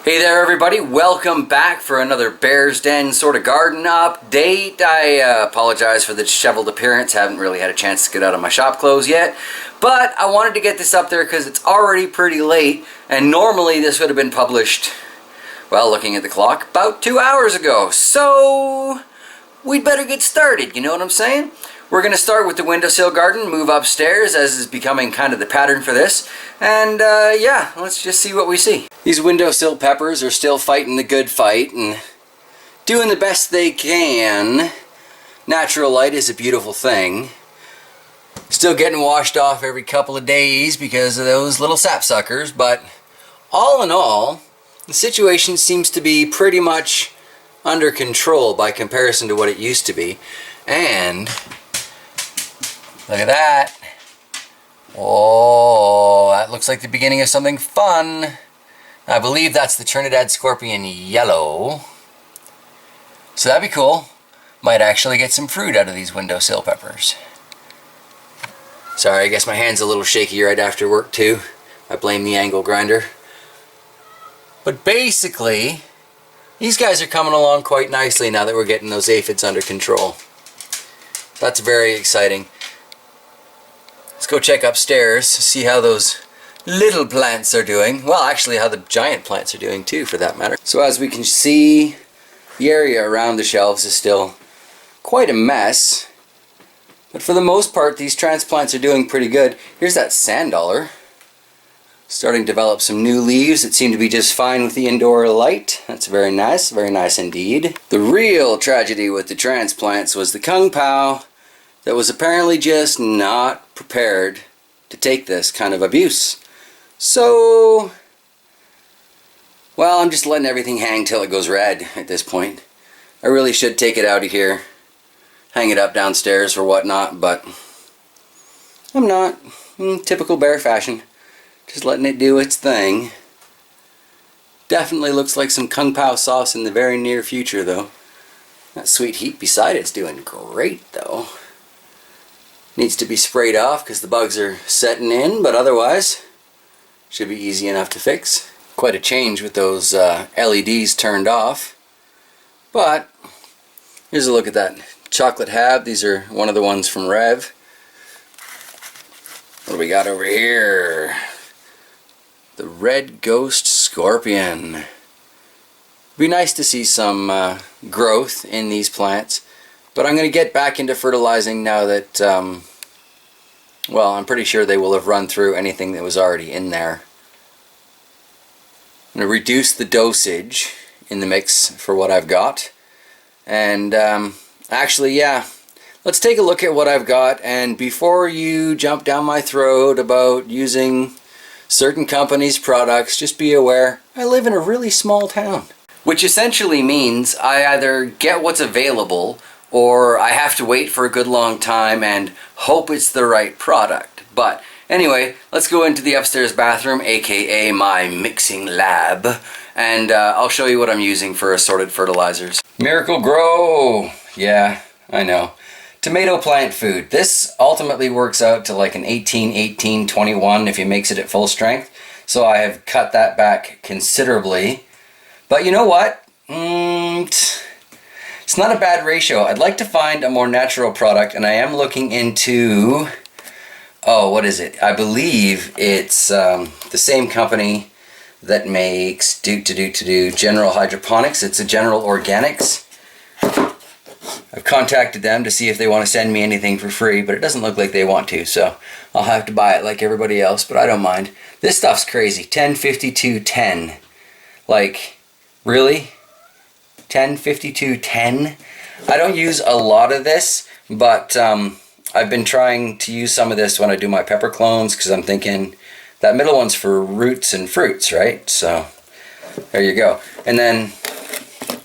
Hey there everybody, welcome back for another Bear's Den sort of garden update. I apologize for the disheveled appearance, haven't really had a chance to get out of my shop clothes yet. But I wanted to get this up there because it's already pretty late, and normally this would have been published, well, looking at the clock, about 2 hours ago. So we'd better get started, you know what I'm saying? We're going to start with the windowsill garden, move upstairs as is becoming kind of the pattern for this, and yeah, let's just see what we see. These windowsill peppers are still fighting the good fight and doing the best they can. Natural light is a beautiful thing. Still getting washed off every couple of days because of those little sapsuckers, but all in all, the situation seems to be pretty much under control by comparison to what it used to be. And look at that. Oh, that looks like the beginning of something fun. I believe that's the Trinidad Scorpion Yellow. So that'd be cool. Might actually get some fruit out of these windowsill peppers. Sorry, I guess my hand's a little shaky right after work too. I blame the angle grinder. But basically, these guys are coming along quite nicely now that we're getting those aphids under control. That's very exciting. Let's go check upstairs, see how those little plants are doing. Well, actually how the giant plants are doing too, for that matter. So as we can see, the area around the shelves is still quite a mess. But for the most part, these transplants are doing pretty good. Here's that sand dollar. Starting to develop some new leaves that seem to be just fine with the indoor light. That's very nice indeed. The real tragedy with the transplants was the kung-pow that was apparently just not prepared to take this kind of abuse. So, well, I'm just letting everything hang till it goes red at this point. I really should take it out of here, hang it up downstairs or whatnot, but I'm not. In typical bear fashion. Just letting it do its thing. Definitely looks like some kung-pow sauce in the very near future, though. That sweet heat beside it's doing great, though. Needs to be sprayed off because the bugs are setting in, but otherwise should be easy enough to fix. Quite a change with those LEDs turned off. But here's a look at that chocolate hab. These are one of the ones from Rev. What do we got over here? The red ghost scorpion. Be nice to see some growth in these plants, but I'm going to get back into fertilizing now that well, I'm pretty sure they will have run through anything that was already in there. I'm going to reduce the dosage in the mix for what I've got, and actually, yeah, let's take a look at what I've got. And before you jump down my throat about using certain companies' products, just be aware, I live in a really small town. Which essentially means I either get what's available or I have to wait for a good long time and hope it's the right product. But anyway, let's go into the upstairs bathroom, aka my mixing lab, and I'll show you what I'm using for assorted fertilizers. Miracle Grow! Yeah, I know. Tomato plant food. This ultimately works out to like an 18-18-21 if you mix it at full strength. So I have cut that back considerably. But you know what? It's not a bad ratio. I'd like to find a more natural product, and I am looking into, oh, what is it? I believe it's the same company that makes General Hydroponics. It's a General Organics. I've contacted them to see if they want to send me anything for free, but it doesn't look like they want to, so I'll have to buy it like everybody else, but I don't mind. This stuff's crazy. 10-52-10. Like, really? 10-52-10? I don't use a lot of this, but I've been trying to use some of this when I do my pepper clones, because I'm thinking that middle one's for roots and fruits, right? So, there you go. And then,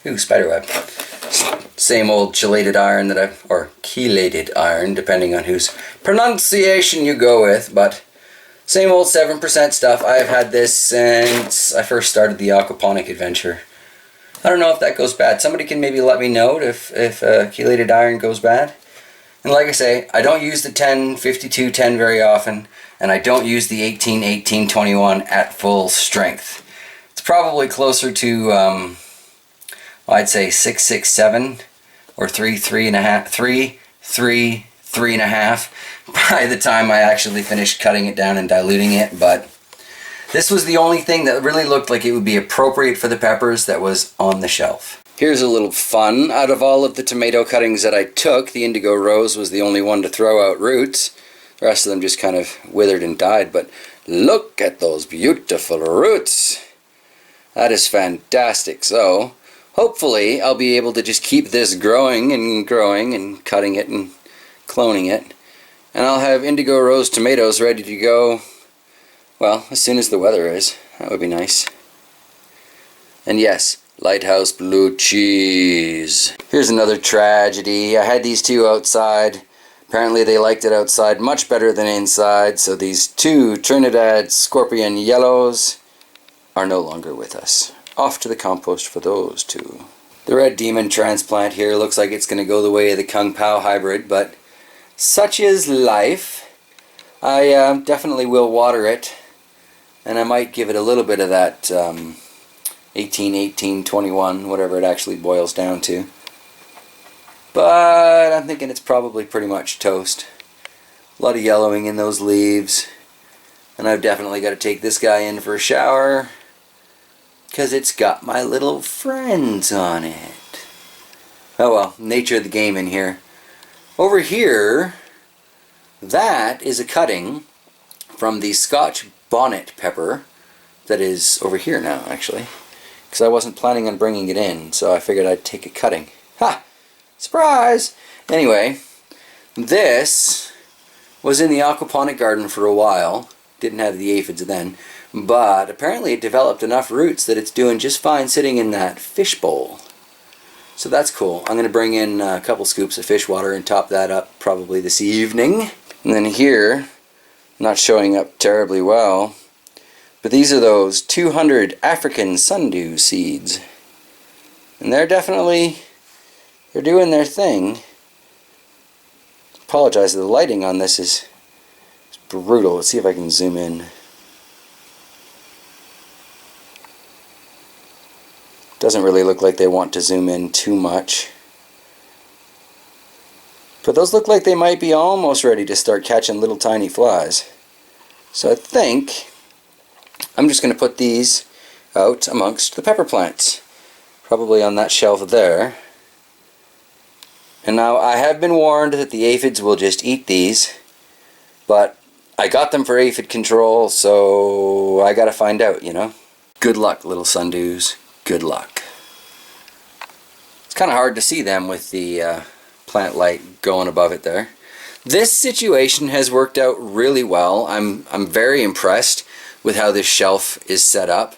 ooh, spiderweb. Same old chelated iron that I've, or chelated iron, depending on whose pronunciation you go with, but same old 7% stuff. I've had this since I first started the aquaponic adventure. I don't know if that goes bad. Somebody can maybe let me know if chelated iron goes bad. And like I say, I don't use the 10-52-10 very often, and I don't use the 18-18-21 at full strength. It's probably closer to, well, I'd say 6, 6, 7, or 3, 3.5, 3, 3, 3.5 by the time I actually finished cutting it down and diluting it. But this was the only thing that really looked like it would be appropriate for the peppers that was on the shelf. Here's a little fun. Out of all of the tomato cuttings that I took, the Indigo Rose was the only one to throw out roots. The rest of them just kind of withered and died. But look at those beautiful roots. That is fantastic. So hopefully I'll be able to just keep this growing and cutting it and cloning it. And I'll have Indigo Rose tomatoes ready to go, well, as soon as the weather is. That would be nice. And yes, Lighthouse blue cheese. Here's another tragedy. I had these two outside. Apparently they liked it outside much better than inside, so these two Trinidad Scorpion Yellows are no longer with us. Off to the compost for those two. The Red Demon transplant here looks like it's going to go the way of the Kung-pow hybrid, but such is life. I definitely will water it, and I might give it a little bit of that 18, 18, 21, whatever it actually boils down to. But I'm thinking it's probably pretty much toast. A lot of yellowing in those leaves. And I've definitely got to take this guy in for a shower, because it's got my little friends on it. Oh well, nature of the game in here. Over here, that is a cutting from the Scotch bonnet pepper that is over here now, actually. Because I wasn't planning on bringing it in, so I figured I'd take a cutting. Ha! Surprise! Anyway, this was in the aquaponic garden for a while. Didn't have the aphids then. But apparently it developed enough roots that it's doing just fine sitting in that fish bowl. So that's cool. I'm going to bring in a couple scoops of fish water and top that up probably this evening. And then here, not showing up terribly well, but these are those 200 African sundew seeds. And they're doing their thing. Apologize, the lighting on this is brutal. Let's see if I can zoom in. Doesn't really look like they want to zoom in too much. But those look like they might be almost ready to start catching little tiny flies. So I think I'm just going to put these out amongst the pepper plants. Probably on that shelf there. And now I have been warned that the aphids will just eat these. But I got them for aphid control, so I gotta find out, you know. Good luck, little sundews. Good luck. It's kind of hard to see them with the plant light going above it there. This situation has worked out really well. I'm very impressed with how this shelf is set up.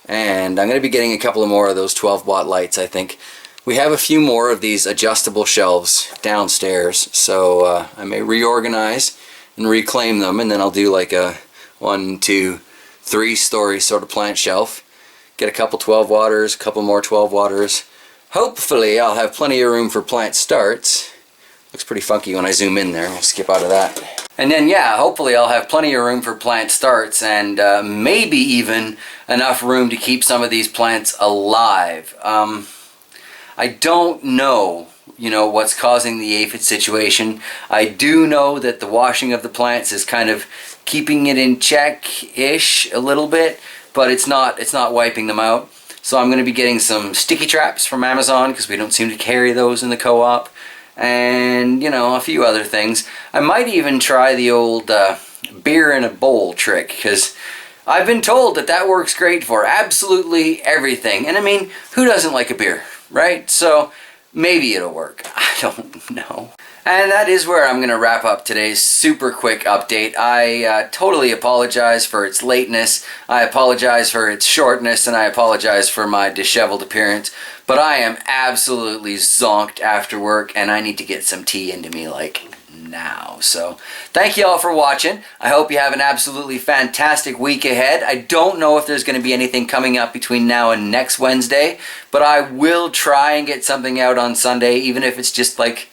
And I'm going to be getting a couple of more of those 12-watt lights, I think. We have a few more of these adjustable shelves downstairs, so I may reorganize and reclaim them, and then I'll do like a 1, 2, 3-story sort of plant shelf. Get a couple 12 watters, a couple more 12 watters. Hopefully I'll have plenty of room for plant starts. Looks pretty funky when I zoom in there. I'll skip out of that. And then yeah, hopefully I'll have plenty of room for plant starts, and maybe even enough room to keep some of these plants alive. I don't know, what's causing the aphid situation. I do know that the washing of the plants is kind of keeping it in check-ish a little bit, but it's not wiping them out. So I'm going to be getting some sticky traps from Amazon, because we don't seem to carry those in the co-op. And, a few other things. I might even try the old beer in a bowl trick, because I've been told that works great for absolutely everything. And I mean, who doesn't like a beer, right? So maybe it'll work. I don't know. And that is where I'm going to wrap up today's super quick update. I totally apologize for its lateness, I apologize for its shortness, and I apologize for my disheveled appearance. But I am absolutely zonked after work, and I need to get some tea into me like now. So thank you all for watching. I hope you have an absolutely fantastic week ahead. I don't know if there's going to be anything coming up between now and next Wednesday, but I will try and get something out on Sunday, even if it's just like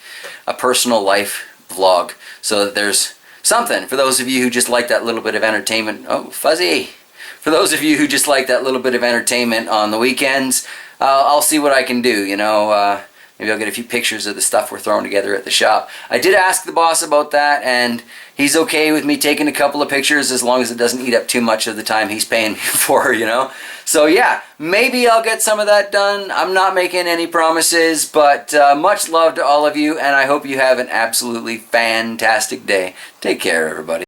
a personal life vlog, so that there's something for those of you who just like that little bit of entertainment. Oh, fuzzy. for those of you who just like that little bit of entertainment on the weekends, I'll see what I can do, you know. Maybe I'll get a few pictures of the stuff we're throwing together at the shop. I did ask the boss about that, and he's okay with me taking a couple of pictures as long as it doesn't eat up too much of the time he's paying me for, you know. So yeah, maybe I'll get some of that done. I'm not making any promises, but much love to all of you, and I hope you have an absolutely fantastic day. Take care, everybody.